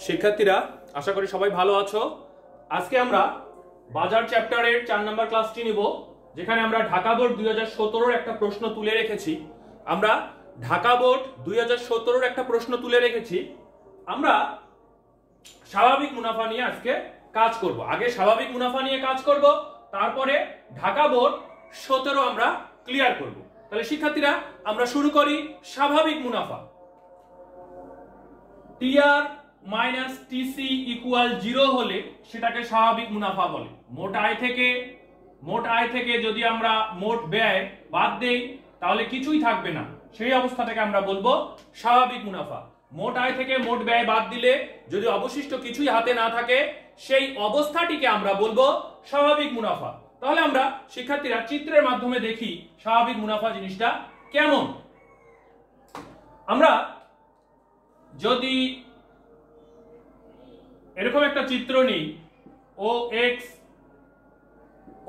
শিক্ষার্থীরা আশা করি সবাই ভালো আছো। আজকে আমরা বাজার চ্যাপ্টারের 4 নম্বর ক্লাসটি নিব, যেখানে আমরা ঢাকা বোর্ড 2017 একটা প্রশ্ন তুলে রেখেছি। আমরা ঢাকা বোর্ড 2017 একটা প্রশ্ন তুলে রেখেছি। আমরা স্বাভাবিক মুনাফা নিয়ে আজকে কাজ করব। আগে স্বাভাবিক মুনাফা নিয়ে কাজ করব, তারপরে ঢাকা বোর্ড 17 আমরা ক্লিয়ার করব। তাহলে শিক্ষার্থীরা আমরা শুরু করি। স্বাভাবিক মুনাফা, টিআর মাইনাস টিসি ইকুয়াল 0 হলে সেটাকে স্বাভাবিক মুনাফা বলে। মোট আয় থেকে যদি আমরা মোট ব্যয় বাদ দেই তাহলে কিছুই থাকবে না, সেই অবস্থাটাকে আমরা বলবো স্বাভাবিক মুনাফা। মোট আয় থেকে মোট ব্যয় বাদ দিলে যদি অবশিষ্ট কিছুই হাতে না থাকে, সেই অবস্থাটিকে আমরা বলবো স্বাভাবিক মুনাফা। তাহলে আমরা শিক্ষার্থীরা চিত্রের মাধ্যমে দেখি স্বাভাবিক মুনাফা জিনিসটা কেমন। আমরা যদি এরকম একটা চিত্র নিই, ও এক্স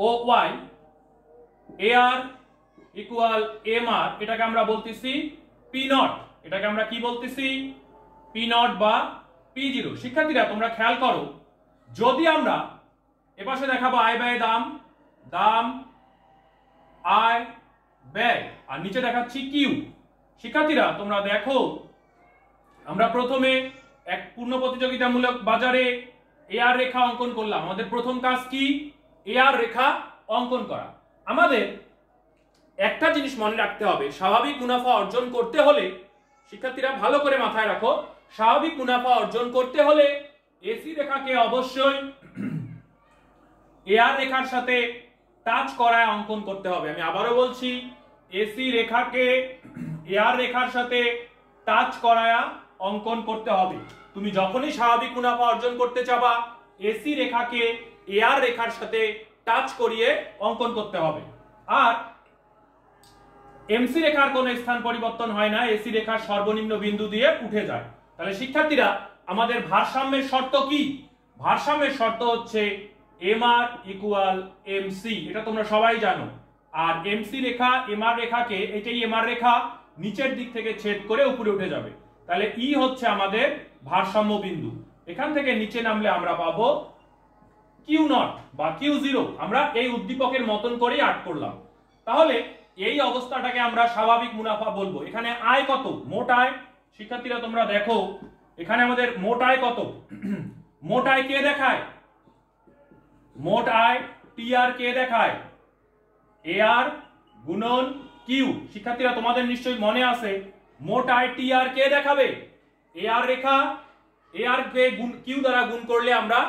ও ওয়াই, এ আর ইকুয়াল এম আর, এটাকে আমরা বলতেছি পি নট। এটাকে আমরা কি বলতেছি? পি নট বা পি জিরো। শিক্ষার্থীরা তোমরা খেয়াল করো, যদি আমরা এপাশে দেখাবো আয় ব্যয় দাম, দাম আয় ব্যয়, আর নিচে দেখাচ্ছি কিউ। শিক্ষার্থীরা তোমরা দেখো, আমরা প্রথমে এক পূর্ণ প্রতিযোগিতামূলক বাজারে এআর রেখা অঙ্কন করলাম। আমাদের প্রথম কাজ কি? এআর রেখা অঙ্কন করা। আমাদের একটা জিনিস মনে রাখতে হবে, স্বাভাবিক মুনাফা অর্জন করতে হলে, শিক্ষার্থীরা ভালো করে মাথায় রাখো, স্বাভাবিক মুনাফা অর্জন করতে হলে এসি রেখাকে অবশ্যই এআর রেখার সাথে টাচ করায় অঙ্কন করতে হবে। আমি আবারও বলছি, এসি রেখাকে এআর রেখার সাথে টাচ করায় অঙ্কন করতে হবে। তুমি যখনই স্বাভাবিক মুনাফা অর্জন করতে চাবা, এসি রেখাকে এআর রেখার সাথে টাচ করিয়ে অঙ্কন করতে হবে। আর এমসি রেখার কোনো স্থান পরিবর্তন হয় না, এসি রেখার সর্বনিম্ন বিন্দু দিয়ে উঠে যায়। তাহলে শিক্ষার্থীরা আমাদের ভারসাম্যের শর্ত কি? ভারসাম্যের শর্ত হচ্ছে এম আর ইকুয়াল এমসি। এটা তোমরা সবাই জানো। আর এমসি রেখা এম আর রেখাকে, এটাই এম আর রেখা, নিচের দিক থেকে ছেদ করে উপরে উঠে যাবে। তাহলে ই হচ্ছে আমাদের ভারসাম্য বিন্দু। এখান থেকে নিচে নামলে আমরা পাবো কিউ নট বা কিউ জিরো। আমরা এই উদ্দীপকের মতন করেই আট করলাম। তাহলে এই অবস্থাটাকে আমরা স্বাভাবিক মুনাফা বলবো। এখানে আয় কত? মোট আয়। শিক্ষার্থীরা তোমরা দেখো, এখানে আমাদের মোট আয় কত? মোট আয় কে দেখায়? মোট আয় টি আর কে দেখায়? এ আর গুণন কিউ। শিক্ষার্থীরা তোমাদের নিশ্চয়ই মনে আছে, মোট আয় টি আর কে দেখাবে? এ আর রেখা। এ আর কে কিউ দ্বারা গুণ করলে আমরা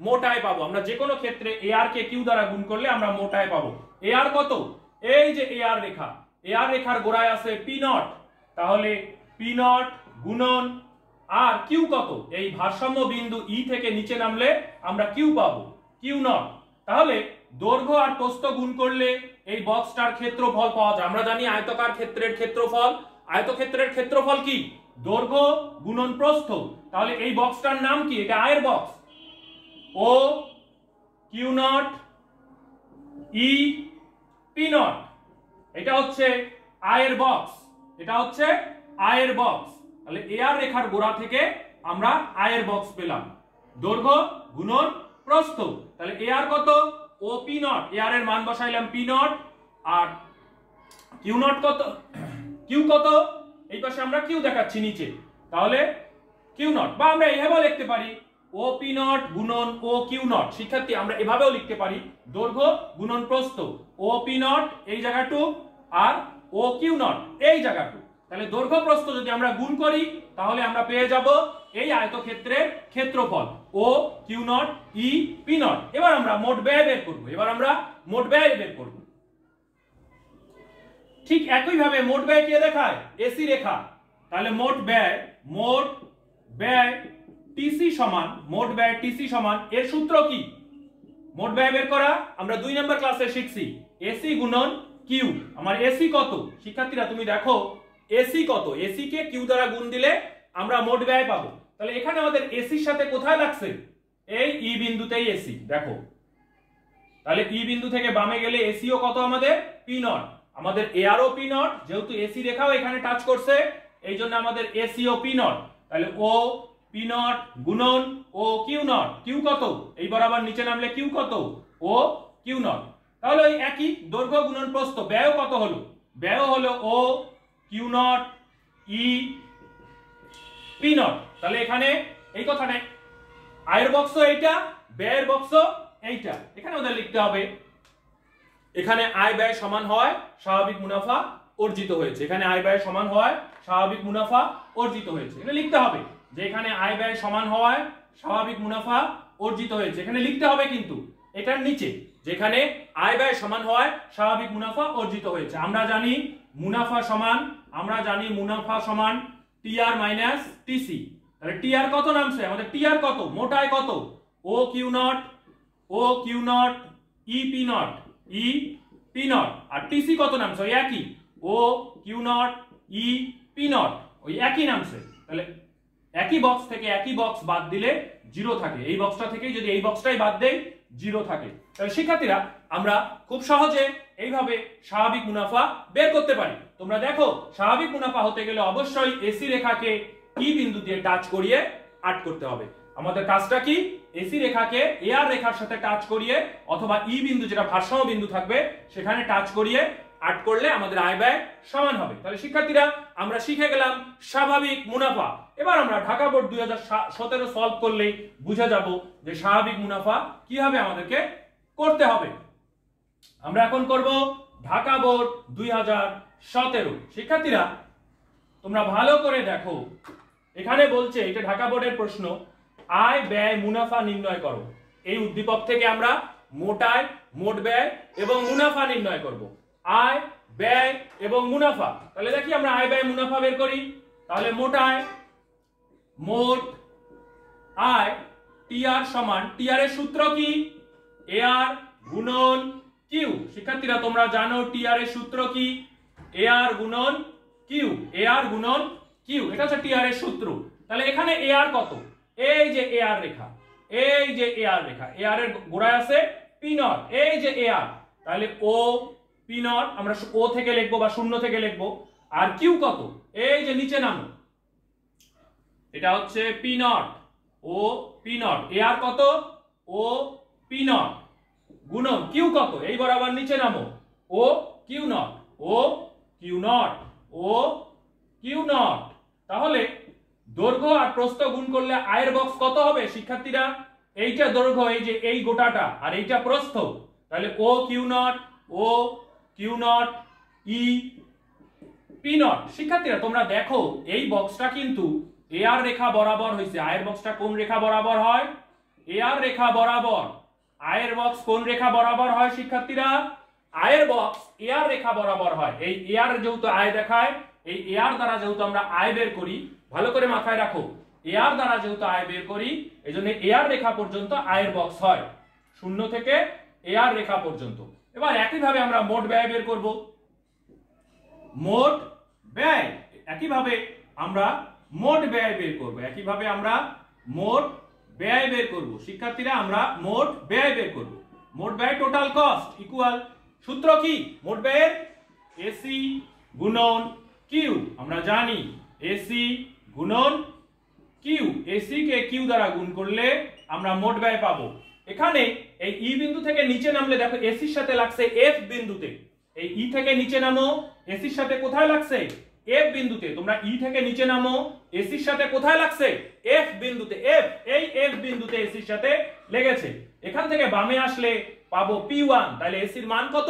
মোট আয় পাবো। আমরা যে কোনো ক্ষেত্রে এ আর কে কিউ দ্বারা গুণ করলে আমরা মোট আয় পাবো। এ আর কত? এই যে এ আর রেখা, এ আর রেখার গোড়ায় আছে পি নট। তাহলে পি নট গুণন আর কিউ কত? এই ভারসাম্য বিন্দু ই থেকে নিচে নামলে আমরা কিউ পাবো, কিউ নট। তাহলে দৈর্ঘ্য আর প্রস্থ গুণ করলে এই বক্সটার ক্ষেত্রফল পাওয়া যায়। আমরা জানি আয়তকার ক্ষেত্রের ক্ষেত্রফল, আয়তক্ষেত্রের ক্ষেত্রফল কি? দৈর্ঘ্য গুণন প্রস্থ। তাহলে এই বক্সটার নাম কি? এটা আয়ের box. O Q not E P not, এটা হচ্ছে আয়ের বক্স। এটা হচ্ছে আয়ের বক্স। তাহলে এ আর রেখার গোড়া থেকে আমরা আয়ের বক্স পেলাম, দৈর্ঘ্য গুণন প্রস্থ। তাহলে এ আর কত? O P not. A R এর মান বসাইলাম পি নট, আর কিউ নট কত? কিউ কত? এই পাশে আমরা কিউ দেখাচ্ছি নিচে। তাহলে কিউ নট, বা আমরা এইভাবে লিখতে পারি ও পি নট গুণন ও কিউ নট। শিক্ষার্থী আমরা এভাবেও লিখতে পারি, দৈর্ঘ্য গুণন প্রস্থ, ও পি নট এই জায়গাটু আর ও কিউ নট এই জায়গাটু। তাহলে দৈর্ঘ্য প্রস্থ যদি আমরা গুণ করি তাহলে আমরা পেয়ে যাব এই আয়তক্ষেত্রের ক্ষেত্রফল, O Q not E P naught. এবার আমরা মোট ব্যয় বের করব। ঠিক একই ভাবে মোট ব্যয় কে দেখায়? এসি রেখা। তাহলে মোট ব্যয় টিসি সমান, মোট ব্যয় টিসি সমান, এর সূত্র কি? মোট ব্যয় বের করা আমরা 2 নম্বর ক্লাসে শিখছি, এসি গুণন কিউ। আমার এসি কত? শিক্ষার্থীরা তুমি দেখো এসি কত? এসি কে কিউ দ্বারা গুণ দিলে আমরা মোট ব্যয় পাবো। তাহলে এখানে আমাদের এসির সাথে কোথায় লাগছে? এই ই বিন্দুতেই এসি। দেখো, তাহলে ই বিন্দু থেকে বামে গেলে এসিও কত আমাদের? P not. আমাদের এআর ও পি নট, যেহেতু এসি রেখাও এখানে টাচ করছে এই জন্য আমাদের এসি ও পি নট, তাহলে ও পি নট গুণন ও কিউ নট। কিউ কত? এই বরাবর নিচে নামলে কিউ কত? O Q not. তাহলে ওই একই দৈর্ঘ্য গুণন প্রস্থ। ব্যয় কত হলো? ব্যয় হলো O Q not E P naught. তাহলে এখানে এই কথাটাই, আয়ের বক্স এইটা, ব্যয়ের বক্স এইটা, এখানে ওদের লিখতে হবে এখানে আয় ব্যয় সমান হয়, স্বাভাবিক মুনাফা অর্জিত হয়েছে। এখানে আয় ব্যয় সমান হয়, স্বাভাবিক মুনাফা অর্জিত হয়েছে, এটা লিখতে হবে যে এখানে আয় ব্যয় সমান হওয়ায় স্বাভাবিক মুনাফা অর্জিত হয়েছে। এখানে লিখতে হবে কিন্তু এটার নিচে যেখানে আয় ব্যয় সমান হওয়ায় স্বাভাবিক মুনাফা অর্জিত হয়েছে। আমরা জানি মুনাফা সমান টিআর মাইনাস টিসি। তাহলে টিআর কত নামছে আমাদের? টিআর কত? মোটায় কত? O Q not E P naught আর টিসি কত নামছে? ওই একই O Q not E P naught, ওই একই নামছে। তাহলে একই বক্স থেকে একই বক্স বাদ দিলে জিরো থাকে, এই বক্সটা থেকে যদি এই বক্সটাই বাদ দেই জিরো থাকে। তাহলে শিক্ষার্থীরা আমরা খুব সহজে এইভাবে স্বাভাবিক মুনাফা বের করতে পারি। তোমরা দেখো স্বাভাবিক মুনাফা হতে গেলে অবশ্যই এসি রেখাকে ই বিন্দু দিয়ে টাচ করিয়ে আট করতে হবে। আমাদের কাজটা কি? এসি রেখাকে এআর রেখার সাথে টাচ করিয়ে অথবা ই বিন্দু যেটা ভারসাম্য বিন্দু থাকবে সেখানে টাচ করিয়ে আট করলে আমাদের আয় ব্যয় সমান হবে। তাহলে শিক্ষার্থীরা আমরা শিখে গেলাম স্বাভাবিক মুনাফা। এবার আমরা ঢাকা বোর্ড 2017 সলভ করলে বুঝে যাব যে স্বাভাবিক মুনাফা কিভাবে আমাদেরকে করতে হবে। আমরা এখন করব ঢাকা বোর্ড 2017। শিক্ষার্থীরা তোমরা ভালো করে দেখো, এখানে বলছে এটা ঢাকা বোর্ডের প্রশ্ন, আয় ব্যয় মুনাফা নির্ণয় করো। এই উদ্দীপক থেকে আমরা মোট আয়, মোট ব্যয় এবং মুনাফা নির্ণয় করব। আয় ব্যয় এবং মুনাফা। তাহলে দেখি আমরা আয় ব্যয় মুনাফা বের করি। তাহলে মোট আয়, মোট আয় টিআর সমান, টিআর এর সূত্র কি? এআর গুণন কিউ। শিক্ষার্থীরা তোমরা জানো টিআর এর সূত্র কি? এআর গুণন কিউ, এআর গুণন কিউ, এটা হচ্ছে টিআর এর সূত্র। তাহলে এখানে এআর কত? এই যে এআর রেখা, এই যে এআর রেখা, এআর এর গোড়ায় আছে পি নট, এই যে এআর, তাহলে ও পি নট আমরা ও থেকে লিখবো বা শূন্য থেকে লিখবো। আর কিউ কত? এই যে নিচে নামো, এটা হচ্ছে P naught, O P naught. AR কত? ও পি নট গুণন কিউ কত? এই বরাবর নিচে নামো, O Q naught, O Q naught, O Q not. তাহলে দৈর্ঘ্য আর প্রস্থ গুণ করলে আয়ের বক্স কত হবে শিক্ষার্থীরা? এইটা দৈর্ঘ্য, এই যে এই গোটাটা, আর এইটা প্রস্থ, তাহলে O Q not E P naught. শিক্ষার্থীরা তোমরা দেখো এই বক্সটা কিন্তু এআর রেখা বরাবর হয়েছে। আয়ের বক্সটা কোন রেখা বরাবর হয়? এআর রেখা বরাবর। আয়ের বক্স কোন রেখা বরাবর হয় শিক্ষার্থীরা? আয়ের বক্স এআর রেখা বরাবর হয়। এই এআর যেহেতু আয় দেখায়, এই এআর দ্বারা যেহেতু আমরা আয় বের করি, ভালো করে মাথায় রাখো, এআর দ্বারা যেহেতু আয় বের করি এজন্য এআর রেখা পর্যন্ত আয়ের বক্স হয়, শূন্য থেকে এআর রেখা পর্যন্ত। এবার একইভাবে আমরা মোট ব্যয় বের করব। মোট ব্যয়, একইভাবে আমরা মোট ব্যয় বের করব, একইভাবে আমরা মোট ব্যয় বের করব। শিক্ষার্থীরা আমরা মোট ব্যয় বের করব। মোট ব্যয় টোটাল কস্ট ইকুয়াল, সূত্র কি? মোট ব্যয়ের এসি গুণন কিউ। আমরা জানি এসি গুণন কিউ, এসি কে কিউ দ্বারা গুণ করলে আমরা মোট ব্যয় পাবো। এখানে এই ই বিন্দু থেকে নিচে নামলে দেখো এসির সাথে লাগছে এফ বিন্দুতে। এই ই থেকে নিচে নামো, এসির সাথে কোথায় লাগছে? এফ বিন্দুতে। তোমরা ই থেকে নিচে নামো, এসির সাথে কোথায় লাগছে? এফ বিন্দুতে। এফ, এই এফ বিন্দুতে এসির সাথে লেগেছে। এখান থেকে বামে আসলে পাবো P1। তাহলে এসির মান কত?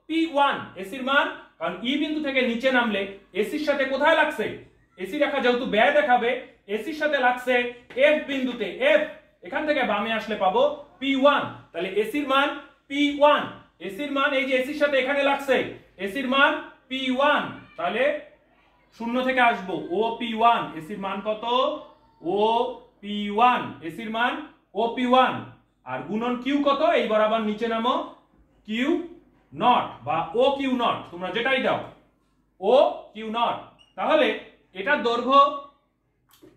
P1 এসির মান, কারণ ই বিন্দু থেকে নিচে নামলে এসির সাথে কোথায় লাগছে? এসি রেখা যেহেতু ব্যয় দেখাবে, এসির সাথে লাগছে এফ বিন্দুতে। এফ, এখান থেকে বামে আসলে পাবো P1। তাহলে এসির মান P1, এসির মান এই যে এসির সাথে এখানে লাগছে, এসির মান P1। তাহলে শূন্য থেকে আসবো ও P1, এসির মান কত? ও P1, এসির মান ও P1। আর গুণন কিউ কত? এই বরাবর নিচে নামো, কিউ নট বা ও কিউ নট, তোমরা যেটাই দাও, ও কিউ নট। তাহলে এটা দৈর্ঘ্য।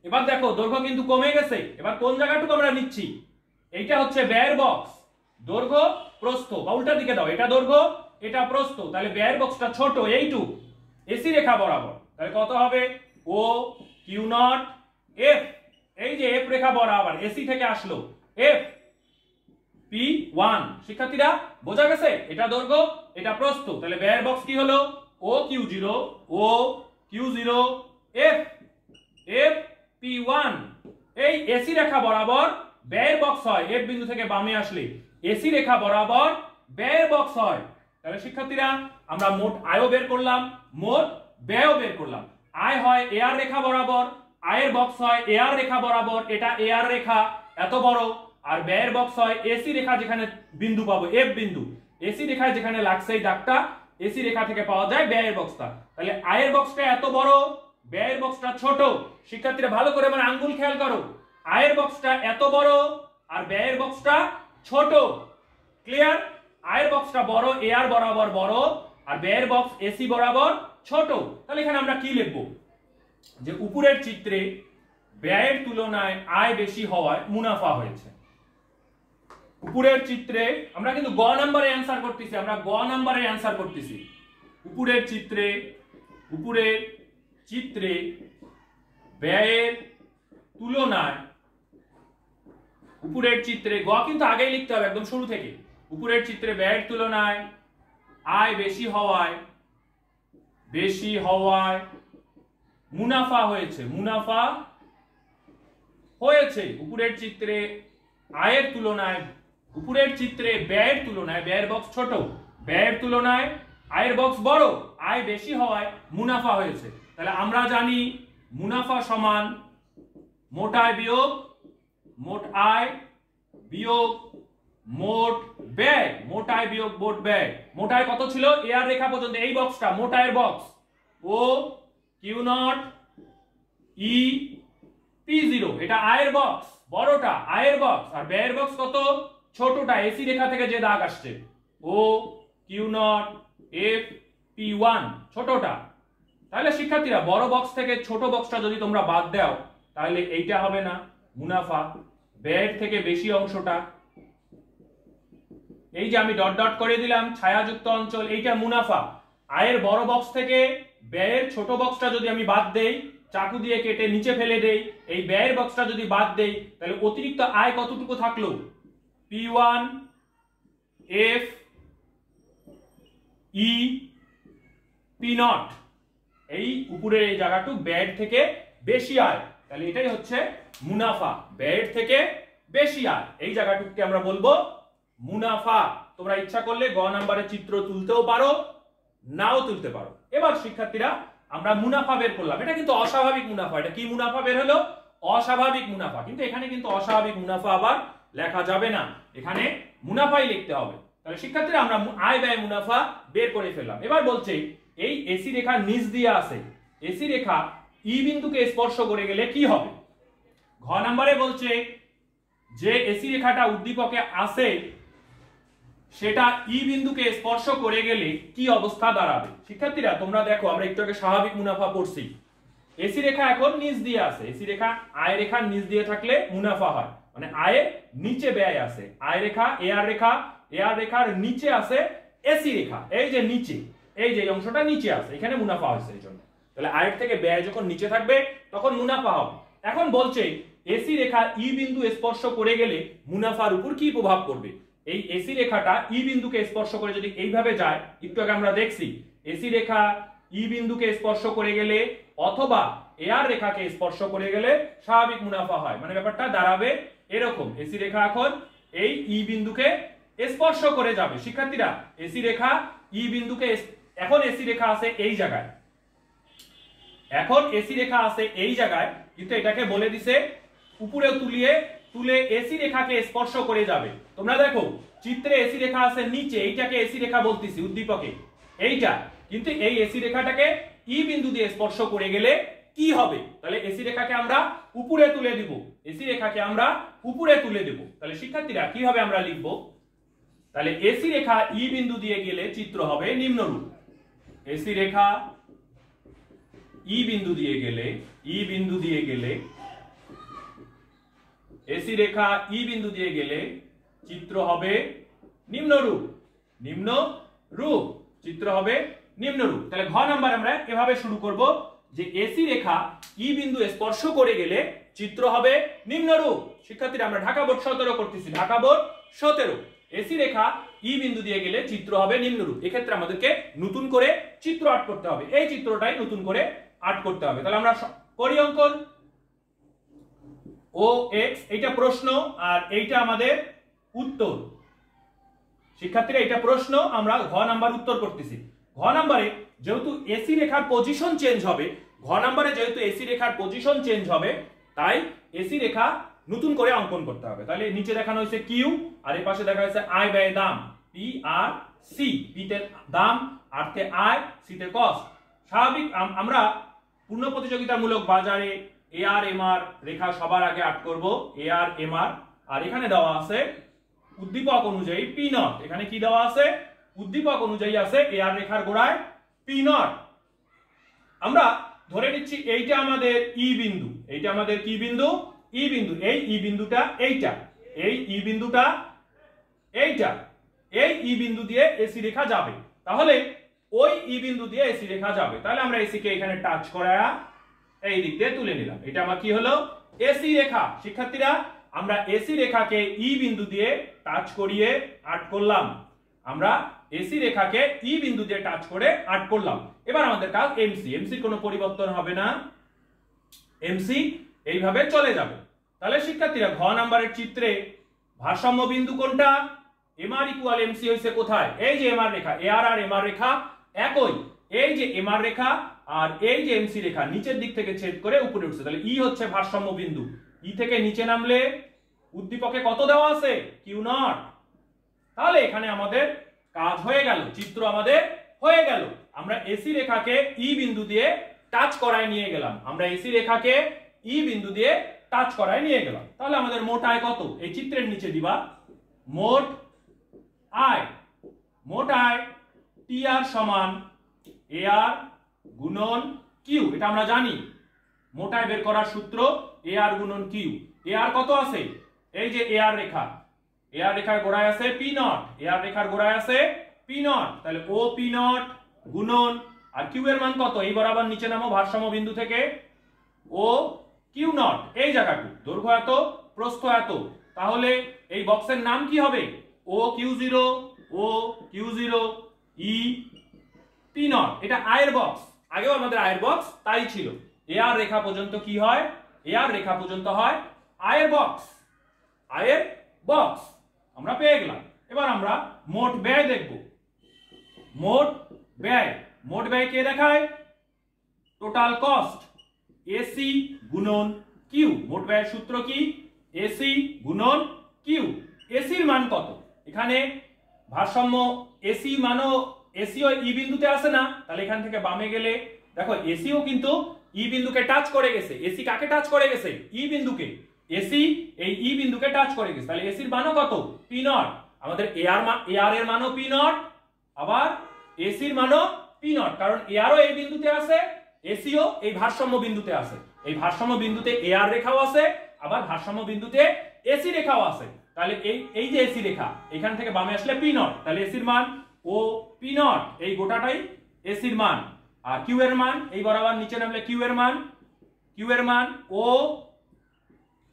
এবার দেখো দৈর্ঘ্য কিন্তু কমে গেছে। এবার কোন জায়গাটুকু আমরা নিচ্ছি? এইটা হচ্ছে ব্যয়ের বক্স, দৈর্ঘ্য প্রস্থ, বা উল্টা দিকে দাও, এটা দৈর্ঘ্য এটা প্রস্থ, তাহলে ব্যয়ের বক্সটা ছোট এইটুক এসি রেখা বরাবর। তাহলে কত হবে ও কিউ নট এফ, এই যে এফ রেখা বরাবর এসি থেকে আসলো এফ P1। শিক্ষার্থীরা বোঝা গেছে? এটা দৈর্ঘ্য এটা প্রস্থ, তাহলে ব্যয়ের বক্স কি হলো O Q zero F P1। এই এসি রেখা বরাবর ব্যয়ের বক্স হয়, এফ বিন্দু থেকে বামে আসলে এসি রেখা বরাবর ব্যয়ের বক্স হয়। তাহলে শিক্ষার্থীরা আমরা মোট আয়ও বের করলাম, মোট ব্যয়ও বের করলাম। আয় হয় এআর রেখা বরাবর, আয়ের বক্স হয় এআর রেখা বরাবর, এটা এআর রেখা এত বড়, আর ব্যয়ের বক্স হয় এসি রেখা যেখানে বিন্দু পাবো এফ বিন্দু, এসি রেখায় যেখানে লাগছে এই দাগটা এসি রেখা থেকে পাওয়া যায় ব্যয়ের বক্সটা। তাহলে আয়ের বক্সটা এত বড়, ব্যয়ের বক্সটা ছোট। শিক্ষার্থীরা ভালো করে আমার আঙ্গুল খেয়াল করো, আয়ের বক্সটা এত বড় আর ব্যয়ের বক্সটা ছোট। ক্লিয়ার? আয়ের বক্সটা বড় এআর বরাবর বড়, আর ব্যয়ের বক্স এসি বরাবর ছোট। তাহলে এখানে আমরা কি লিখব, যে উপরের চিত্রে ব্যয়ের তুলনায় আয় বেশি হওয়ায় মুনাফা হয়েছে। উপরের চিত্রে আমরা কিন্তু গ নাম্বারে অ্যানসার করতেছি, আমরা গ নাম্বারে অ্যানসার করতেছি। উপরের চিত্রে ব্যয়ের তুলনায়, উপরের চিত্রে গ কিন্তু আগেই লিখতে হবে একদম শুরু থেকে। উপরের চিত্রে ব্যয়ের তুলনায় আয় বেশি হওয়ায় মুনাফা হয়েছে, উপরের চিত্রে আয়ের তুলনায়, উপরের চিত্রে ব্যয়ের তুলনায়, ব্যয়ের বক্স ছোট, ব্যয়ের তুলনায় আয়ের বক্স বড়, আয় বেশি হওয়ায় মুনাফা হয়েছে। তাহলে আমরা জানি মুনাফা সমান মোট আয় বিয়োগ মোট আয় বিয়োগ মোট ব্যয়, মোট আয় বিয়োগ মোট ব্যয়। মোট আয় কত ছিল এআর রেখা পর্যন্ত, এই বক্সটা মোট আয়ের box O Q not E P0, এটা আয়ের বক্স বড়টা আয়ের বক্স, আর ব্যয়ের বক্স কত ছোটটা এসি রেখা থেকে যে দাগ আসছে ও কিউ নট এফ P1 ছোটটা। তাহলে শিক্ষার্থীরা বড় বক্স থেকে ছোট বক্সটা যদি তোমরা বাদ দাও তাহলে এইটা হবে না মুনাফা, ব্যয়ের থেকে বেশি অংশটা, এই যে আমি ডট ডট করে দিলাম ছায়াযুক্ত অঞ্চল, এইটা মুনাফা। আয়ের বড় বক্স থেকে ব্যয়ের ছোট বক্সটা যদি আমি বাদ দেই, চাকু দিয়ে কেটে নিচে ফেলে দেই, এই ব্যয়ের বক্সটা যদি বাদ দেই তাহলে অতিরিক্ত আয় কতটুকু থাকলো P1 F E P0, এই উপরের এই জায়গাটুকু ব্যয়ের থেকে বেশি আয়, তাহলে এটাই হচ্ছে মুনাফা, ব্যয়ের থেকে বেশি আয়, এই জায়গাটুকুকে আমরা বলবো মুনাফা। তোমরা ইচ্ছা করলে গ নাম্বারের চিত্র তুলতেও পারো, নাও তুলতে পারো। এবার শিক্ষার্থীরা আমরা মুনাফা বের করলাম, এটা কিন্তু অস্বাভাবিক মুনাফা। এটা কি মুনাফা বের হলো? অস্বাভাবিক মুনাফা। কিন্তু এখানে কিন্তু অস্বাভাবিক মুনাফা আবার লেখা যাবে না, এখানে মুনাফাই লিখতে হবে। তাহলে শিক্ষার্থীরা আমরা আয় ব্যয় মুনাফা বের করে ফেললাম। এবার বলছে এই এসি রেখার নিচ দিয়ে আছে, এসি রেখা ই বিন্দুকে স্পর্শ করে গেলে কি হবে? ঘ নাম্বারে বলছে যে এসি রেখাটা উদ্দীপকে আছে সেটা ই বিন্দুকে স্পর্শ করে গেলে কি অবস্থা দাঁড়াবে। শিক্ষার্থীরা তোমরা দেখো, আমরা একটু আগে স্বাভাবিক মুনাফা পড়ছি, এসি রেখা এখন নিচ দিয়ে আছে, এসি রেখা আয় রেখার নিচ দিয়ে থাকলে মুনাফা হয়, মানে আয়ের নিচে ব্যয় আছে। আয় রেখা এআর রেখা, এআর রেখার নিচে আছে এসি রেখা, এই যে নিচে, এই যে অংশটা নিচে আছে, এখানে মুনাফা হয়েছে এই জন্য। তাহলে আয়ের থেকে ব্যয় যখন নিচে থাকবে তখন মুনাফা হবে। এখন বলছে এসি রেখা ই বিন্দু স্পর্শ করে গেলে মুনাফার উপর কি প্রভাব পড়বে। এই এসি রেখাটা ই বিন্দুকে স্পর্শ করে যদি এইভাবে যায়, একটু আগে আমরা দেখছি এসি রেখা ই বিন্দুকে স্পর্শ করে গেলে অথবা এআর রেখাকে স্পর্শ করে গেলে স্বাভাবিক মুনাফা হয়, মানে ব্যাপারটা দাঁড়াবে এরকম। এসি রেখা এখন এই ই বিন্দুকে স্পর্শ করে যাবে। শিক্ষার্থীরা এসি রেখা ই বিন্দুকে, এখন এসি রেখা আছে এই জায়গায়, এখন এসি রেখা আছে এই জায়গায়, কিন্তু এটাকে বলে দিছে উপরে তুলে এসি রেখাকে স্পর্শ করে যাবে। তোমরা দেখো চিত্রে এসি রেখা আছে নিচে, এইটাকে এসি রেখা বলতেছি উদ্দীপকে এইটা, কিন্তু এই এসি রেখাটাকে ই বিন্দু দিয়ে স্পর্শ করে গেলে কি হবে? তাহলে এসি রেখাকে আমরা উপরে তুলে দিব, এসি রেখাকে আমরা উপরে তুলে দেব। তাহলে শিক্ষার্থীরা কিভাবে আমরা লিখব? তাহলে এসি রেখা ই বিন্দু দিয়ে গেলে চিত্র হবে নিম্নরূপ। এসি রেখা ই বিন্দু দিয়ে গেলে, ই বিন্দু দিয়ে গেলে, এসি রেখা ই বিন্দু দিয়ে গেলে চিত্র হবে নিম্নরূপ, নিম্ন রূপ, চিত্র হবে নিম্নরূপ। তাহলে ঘ নাম্বার আমরা এভাবে শুরু করব যে এসি রেখা ই বিন্দু স্পর্শ করে গেলে চিত্র হবে নিম্নরূপ। শিক্ষার্থীরা আমরা ঢাকা বোর্ড 17 করতেছি, ঢাকা বোর্ড 17। এসি রেখা ই বিন্দু দিয়ে গেলে চিত্র হবে নিম্নরূপ। এক্ষেত্রে আমাদেরকে নতুন করে চিত্র আর্ট করতে হবে, এই চিত্রটাই নতুন করে আর্ট করতে হবে। তাহলে আমরা করি অঙ্কন। ও এক্স এইটা প্রশ্ন আর এইটা আমাদের উত্তর। শিক্ষার্থীরা এটা প্রশ্ন, আমরা ঘ নাম্বার উত্তর করতেছি। ঘ নাম্বারে যেহেতু এসি রেখার পজিশন চেঞ্জ হবে, ঘ নাম্বারে যেহেতু এসি রেখার পজিশন চেঞ্জ হবে, তাই এসি রেখা নতুন করে অঙ্কন করতে হবে। তাহলে নিচে দেখানো হয়েছে কিউ আর এই পাশে দেখা হয়েছে আয় ব্যয় দাম, পি আর সি। পি তে দাম, আর তে আয়, সি তে কস্ট। স্বাভাবিক আমরা পূর্ণ প্রতিযোগিতামূলক বাজারে এ আর এম আর রেখা সবার আগে আর্ট করব, এ আর এম আর। আর এখানে দেওয়া আছে উদ্দীপক অনুযায়ী পি নট। এখানে কি দেওয়া আছে? উদ্দীপক অনুযায়ী আছে এ আর রেখার গোড়ায় পি নট। আমরা ধরে নিচ্ছি এইটা আমাদের ই বিন্দু, এইটা আমাদের কি বিন্দু? ই বিন্দু। এই ই বিন্দুটা এইটা, এই ই বিন্দুটা এইটা, এই ই বিন্দু দিয়ে এসি রেখা যাবে। তাহলে ওই ই বিন্দু দিয়ে এসি রেখা যাবে। তাহলে আমরা এসি কে এখানে টাচ করায়া এই দিক দিয়ে তুলে নিলাম। এটা আমার কি হলো? এসি রেখা। শিক্ষার্থীরা আমরা এসি রেখাকে ই বিন্দু দিয়ে টাচ করিয়ে আর্ট করলাম। আমরা এসি রেখাকে ই বিন্দু দিয়ে টাচ করে আর্ট করলাম। এবার আমাদের কাজ এমসি। এমসির কোনো পরিবর্তন হবে না, এমসি এইভাবে চলে যাবে। তাহলে শিক্ষার্থীরা ঘ নাম্বারের চিত্রে ভারসাম্য বিন্দু কোনটা? এমআর ইকুয়াল এমসি হইছে কোথায়? এই যে এমআর রেখা, এআর আর এমআর রেখা একই। এই যে এমআর রেখা আর এই যে এমসি রেখা নিচের দিক থেকে ছেদ করে উপরে উঠছে। তাহলে ই হচ্ছে ভারসাম্য বিন্দু। ই থেকে নিচে নামলে উদ্দীপকে কত দেওয়া আছে? Q not. তাহলে এখানে আমাদের কাজ হয়ে গেল, চিত্র আমাদের হয়ে গেল। আমরা এসি রেখাকে ই বিন্দু দিয়ে টাচ করায় নিয়ে গেলাম, আমরা এসি রেখাকে ই বিন্দু দিয়ে টাচ করায় নিয়ে গেলাম। তাহলে আমাদের মোট আয় কত? এই চিত্রের নিচে দিবা মোট আয়। মোট আয় টি আর সমান এ আর গুণন কিউ। এটা আমরা জানি, মোট আয় বের করার সূত্র এ আর গুণন কিউ। এ আর কত আছে? এই যে এ আর রেখা, এ আর রেখার গোড়ায় আছে পি নট, এ আর রেখার গোড়ায় আছে পি নট। তাহলে ও পি নট গুণন আর কিউ এর মান কত? এই বরাবর নিচে নামো ভারসাম্য বিন্দু থেকে, ও কিউ নট এই জায়গাটু, দৈর্ঘ্য এত, প্রস্থ এত। তাহলে এই বক্সের নাম কি হবে? O Q zero, O Q zero E P not. এটা আয়ের বক্স, আগেও আমাদের আয়ের বক্স তাই ছিল। এ আর রেখা পর্যন্ত কি হয়? এ আর রেখা পর্যন্ত হয় আয়ের বক্স, আয়ের বক্স আমরা পেয়ে গেলাম। এবার আমরা মোট ব্যয় দেখব। মোট ব্যয়, মোট ব্যয় কে দেখায়? টোটাল কস্ট এসি গুণন কিউ। মোট ব্যয়ের সূত্র কি? এসি গুণন কিউ। এসির মান কত? এখানে ভারসাম্য এসি মানও এসিও ই বিন্দুতে আসে না। তাহলে এখান থেকে বামে গেলে দেখো এসিও কিন্তু ই বিন্দুকে টাচ করে গেছে। এসি কাকে টাচ করে গেছে? ই বিন্দুকে। এসি এই ই বিন্দুকে টাচ করে গেছে। তাহলে এসির মানও কত? P not. আমাদের এ আর এর মানও পি নট, আবার এসির মানও পি নট, কারণ এ আরও এই বিন্দুতে আছে, এসিও এই ভারসাম্য বিন্দুতে আছে। এই ভারসাম্য বিন্দুতে এ আর রেখাও আছে, আবার ভারসাম্য বিন্দুতে এসি রেখাও আছে। তাহলে এই যে এসি রেখা এখান থেকে বামে আসলে পি নট, তাহলে এসির মান ও পি নট, এই গোটাটাই এসির মান। আর কিউ এর মান এই বরাবর নিচে নামলে কিউ এর মান ও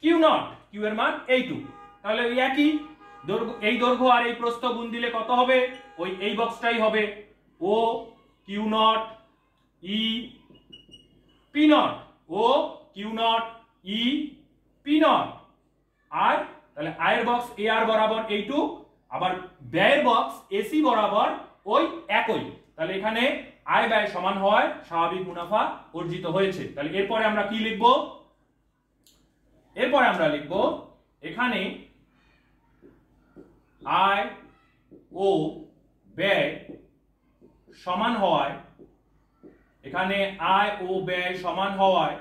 কিউ নট, কিউ এর মান এইটু। তাহলে ওই একই দৈর্ঘ্য, এই দৈর্ঘ্য আর এই প্রস্থ গুণ দিলে কত হবে? ওই এই বক্সটাই হবে O Q not E P naught, O Q not E P naught. আর তাহলে আয়ের বক্স এ আর বরাবর এইটু, আবার ব্যয়ের বক্স এসি বরাবর ওই একই। তাহলে এখানে আয় ব্যয় সমান হয়, স্বাভাবিক মুনাফা অর্জিত হয়েছে। তাহলে এরপরে আমরা কি লিখব? এরপরে আমরা লিখব এখানে আয় ও ব্যয় সমান হওয়ায়, এখানে আয় ও ব্যয় সমান হওয়ায়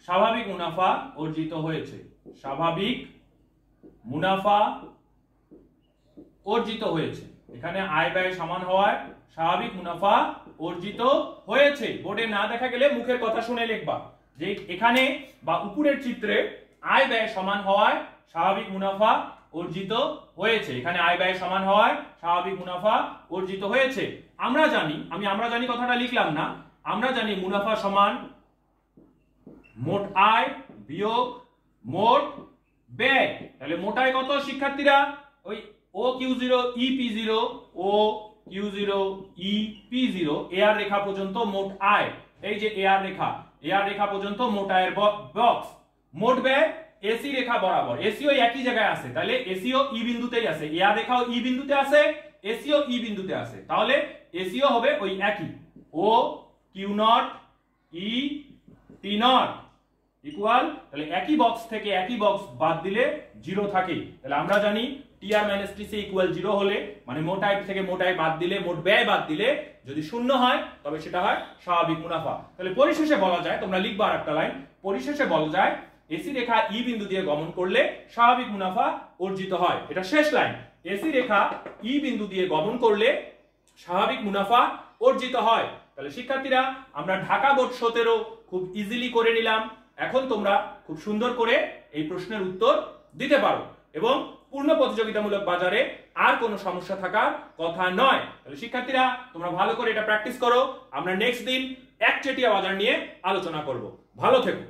স্বাভাবিক মুনাফা অর্জিত হয়েছে। স্বাভাবিক মুনাফা অর্জিত হয়েছে। এখানে আয় ব্যয় সমান হওয়ায় স্বাভাবিক মুনাফা অর্জিত হয়েছে। বোর্ডে না দেখা গেলে মুখের কথা শুনে লিখবা যে এখানে বা উপরের চিত্রে আয় ব্যয় সমান হওয়ায় স্বাভাবিক মুনাফা অর্জিত হয়েছে। এখানে আয় ব্যয় সমান হওয়ায় স্বাভাবিক মুনাফা অর্জিত হয়েছে। আমরা জানি, আমরা জানি কথাটা লিখলাম না, আমরা জানি মুনাফা সমান মোট আয় বিয়োগ মোট ব্যয়। তাহলে মোট আয় কত শিক্ষার্থীরা? ওই O Q zero E P zero, O Q zero E P zero, AR রেখা পর্যন্ত মোট আয়। এই যে এআর রেখা পর্যন্ত মোট আয়ের বক্স। মোট ব্যয় এসি রেখা বরাবর, এসিও একই জায়গায় আছে, তাহলে এসিও ই বিন্দুতেই আছে, এআর রেখাও ই বিন্দুতে আছে, এসিও ই বিন্দুতে আছে, তাহলে এসিও হবে ওই একই। O Q not E P naught equal, তাহলে একই বক্স থেকে একই বক্স বাদ দিলে জিরো থাকে। তাহলে আমরা জানি TR minus TC equal zero হলে, মানে মোট আয় থেকে মোট আয় বাদ দিলে, মোট ব্যয় বাদ দিলে যদি শূন্য হয় তবে সেটা হয় স্বাভাবিক মুনাফা। তাহলে পরিশেষে বলা যায়, তোমরা লিখবা আর একটা লাইন, পরিশেষে বলা যায় এসি রেখা ই বিন্দু দিয়ে গমন করলে স্বাভাবিক মুনাফা অর্জিত হয়। এটা শেষ লাইন, এসি রেখা ই বিন্দু দিয়ে গমন করলে স্বাভাবিক মুনাফা অর্জিত হয়। তাহলে শিক্ষার্থীরা আমরা ঢাকা বোর্ড 17 খুব ইজিলি করে নিলাম। এখন তোমরা খুব সুন্দর করে এই প্রশ্নের উত্তর দিতে পারো এবং পূর্ণ প্রতিযোগিতামূলক বাজারে আর কোনো সমস্যা থাকার কথা নয়। তাহলে শিক্ষার্থীরা তোমরা ভালো করে এটা প্র্যাকটিস করো। আমরা নেক্সট দিন একচেটিয়া বাজার নিয়ে আলোচনা করব। ভালো থেকো।